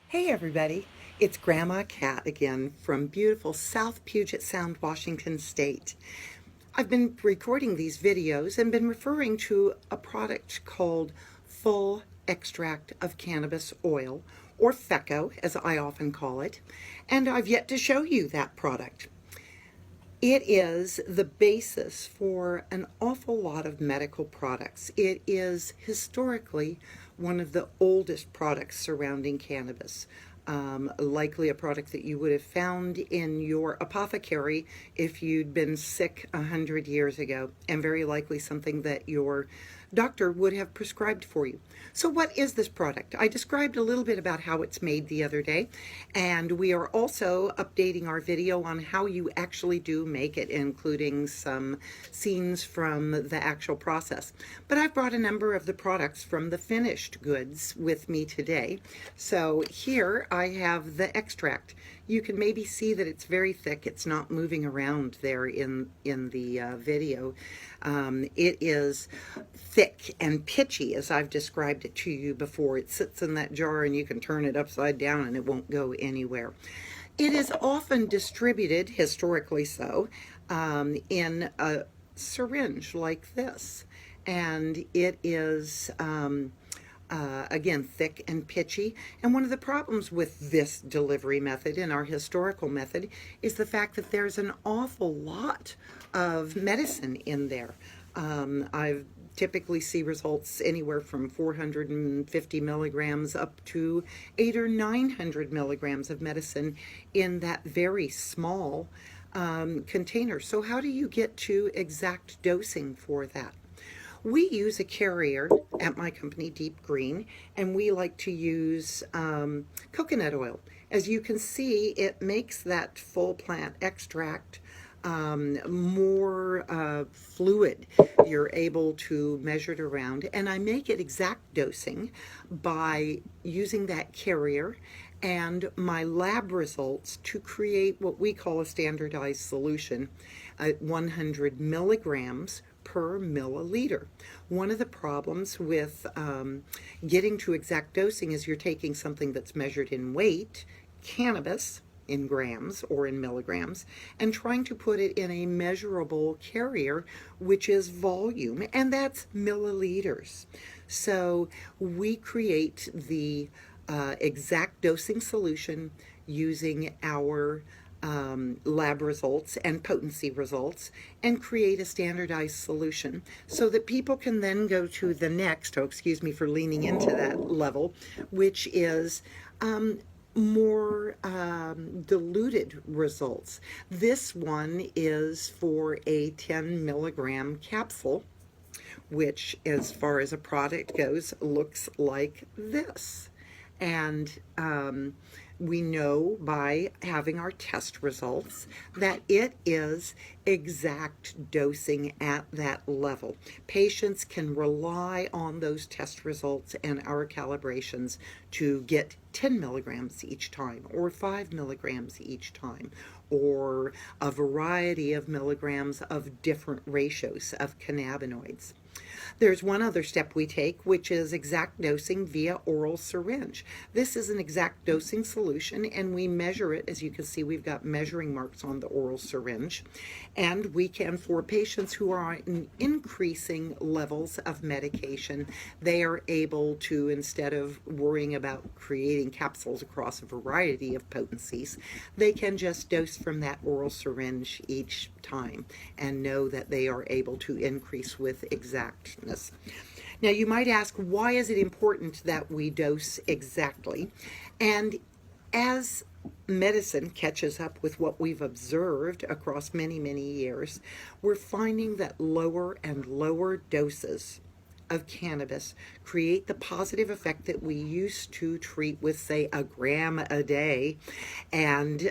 Hey everybody, it's Grandma Cat again from beautiful South Puget Sound, Washington State. I've been recording these videos and been referring to a product called Full Extract of Cannabis Oil, or FECO as I often call it, and I've yet to show you that product. It is the basis for an awful lot of medical products. It is historically one of the oldest products surrounding cannabis. Likely a product that you would have found in your apothecary if you'd been sick 100 years ago, and very likely something that your doctor would have prescribed for you. So what is this product? I described a little bit about how it's made the other day, and we are also updating our video on how you actually do make it, including some scenes from the actual process. But I've brought a number of the products from the finished goods with me today. So here I have the extract. You can maybe see that it's very thick. It's not moving around there in the video. It is thick and pitchy, as I've described it to you before. It sits in that jar and you can turn it upside down and it won't go anywhere. It is often distributed, historically so, in a syringe like this. And it is again, thick and pitchy. And one of the problems with this delivery method and our historical method is the fact that there's an awful lot of medicine in there. I've typically see results anywhere from 450 milligrams up to 800 or 900 milligrams of medicine in that very small container. So how do you get to exact dosing for that? We use a carrier at my company, Deep Green, and we like to use coconut oil. As you can see, it makes that full plant extract more fluid. You're able to measure it around, and I make it exact dosing by using that carrier and my lab results to create what we call a standardized solution at 100 milligrams per milliliter. One of the problems with getting to exact dosing is you're taking something that's measured in weight, cannabis, in grams or in milligrams, and trying to put it in a measurable carrier, which is volume, and that's milliliters. So we create the exact dosing solution using our lab results and potency results, and create a standardized solution so that people can then go to the next, excuse me for leaning into that level, which is more diluted results. This one is for a 10 milligram capsule, which, as far as a product goes, looks like this. And we know by having our test results that it is exact dosing at that level. Patients can rely on those test results and our calibrations to get 10 milligrams each time, or 5 milligrams each time, or a variety of milligrams of different ratios of cannabinoids. There's one other step we take, which is exact dosing via oral syringe. This is an exact dosing solution, and we measure it. As you can see, we've got measuring marks on the oral syringe. And we can, for patients who are in increasing levels of medication, they are able to, instead of worrying about creating capsules across a variety of potencies, they can just dose from that oral syringe each time and know that they are able to increase with exactness. Now, you might ask, why is it important that we dose exactly? And as medicine catches up with what we've observed across many, many years, we're finding that lower and lower doses of cannabis create the positive effect that we used to treat with, say, a gram a day. And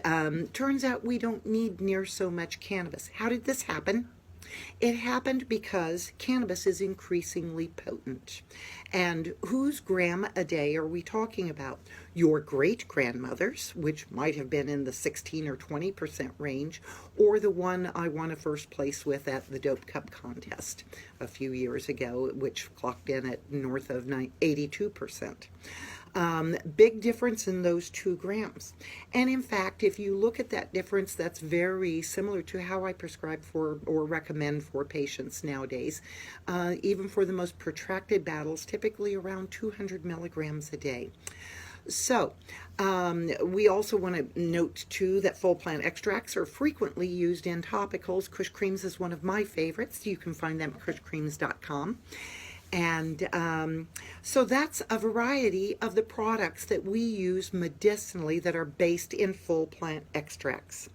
turns out we don't need near so much cannabis. How did this happen? It happened because cannabis is increasingly potent. And whose gram a day are we talking about? Your great-grandmother's, which might have been in the 16 or 20% range, or the one I won a first place with at the Dope Cup contest a few years ago, which clocked in at north of 82%. Big difference in those 2 grams. And in fact, if you look at that difference, that's very similar to how I prescribe for or recommend for patients nowadays. Even for the most protracted battles, typically around 200 milligrams a day. So, we also want to note too that full plant extracts are frequently used in topicals. Kush Creams is one of my favorites. You can find them at kushcreams.com. And so that's a variety of the products that we use medicinally that are based in full plant extracts.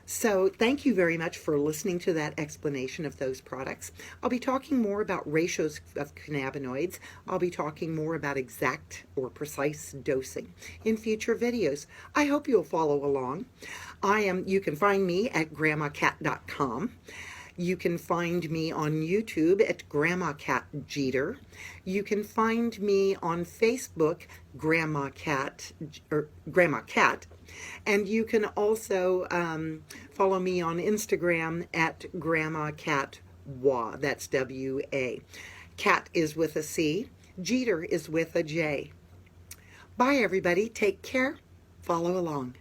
So thank you very much for listening to that explanation of those products. I'll be talking more about ratios of cannabinoids. I'll be talking more about exact or precise dosing in future videos. I hope you'll follow along. You can find me at grandmacat.com. You can find me on YouTube at Grandma Cat Jeter. You can find me on Facebook, Grandma Cat. And you can also follow me on Instagram at Grandma Cat Wa. That's W-A. Cat is with a C. Jeter is with a J. Bye, everybody. Take care. Follow along.